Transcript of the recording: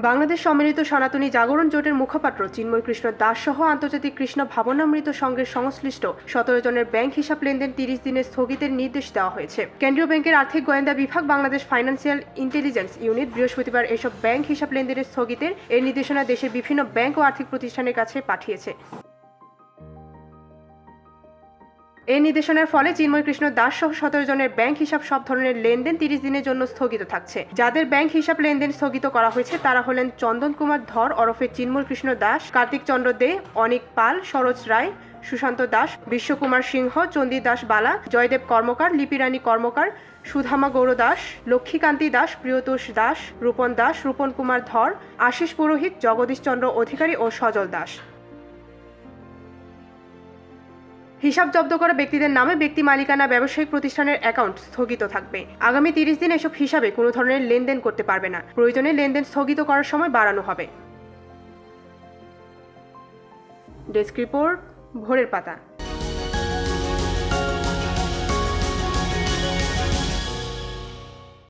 বাংলাদেশ সম্মিলিত সনাতনী জাগরণ জোটের মুখপাত্র চিন্ময় কৃষ্ণ দাস সহ আন্তর্জাতিক কৃষ্ণ ভাবনামৃত সংঘের সংশ্লিষ্ট 17 জনের ব্যাংক হিসাব লেনদেন 30 দিনের স্থগিতের নির্দেশ দেওয়া হয়েছে। কেন্দ্রীয় ব্যাংকের আর্থিক গোয়েন্দা বিভাগ বাংলাদেশ ফাইন্যান্সিয়াল ইন্টেলিজেন্স ইউনিট বৃহস্পতিবার এসব ব্যাংক হিসাব লেনদেনের স্থগিতের এর নির্দেশনা দেশের বিভিন্ন ব্যাংক ও আর্থিক প্রতিষ্ঠানের কাছে পাঠিয়েছে। এই নির্দেশনার ফলে চিন্ময় কৃষ্ণ দাস সহ 17 জনের ব্যাংক হিসাব সব ধরনের লেনদেন 30 দিনের জন্য স্থগিত থাকছে। যাদের ব্যাংক হিসাব লেনদেন স্থগিত করা হয়েছে তারা হলেন চন্দন কুমার ধর ওরফে চিন্ময় কৃষ্ণ দাস, কার্তিক চন্দ্র দে, অনিক পাল, সরোজ রায়, সুশান্ত দাস, বিশ্বকুমার সিংহ, চন্ডী দাস বালা, জয়দেব কর্মকার, লিপিরানী কর্মকার, সুধামা গৌর দাস, লক্ষ্মীকান্তি দাস, প্রিয়তোষ দাস, রূপন দাস, রূপন কুমার ধর, আশিস পুরোহিত, জগদীশ চন্দ্র অধিকারী ও সজল দাস। হিসাব জব্দ করা ব্যক্তিদের নামে ব্যক্তি মালিকানা ব্যবসায়িক প্রতিষ্ঠানের অ্যাকাউন্ট স্থগিত থাকবে। আগামী 30 দিন এসব হিসাবে কোনো ধরনের লেনদেন করতে পারবে না। প্রয়োজনে লেনদেন স্থগিত করার সময় বাড়ানো হবে। ডেস্ক রিপোর্ট, ভোরের পাতা।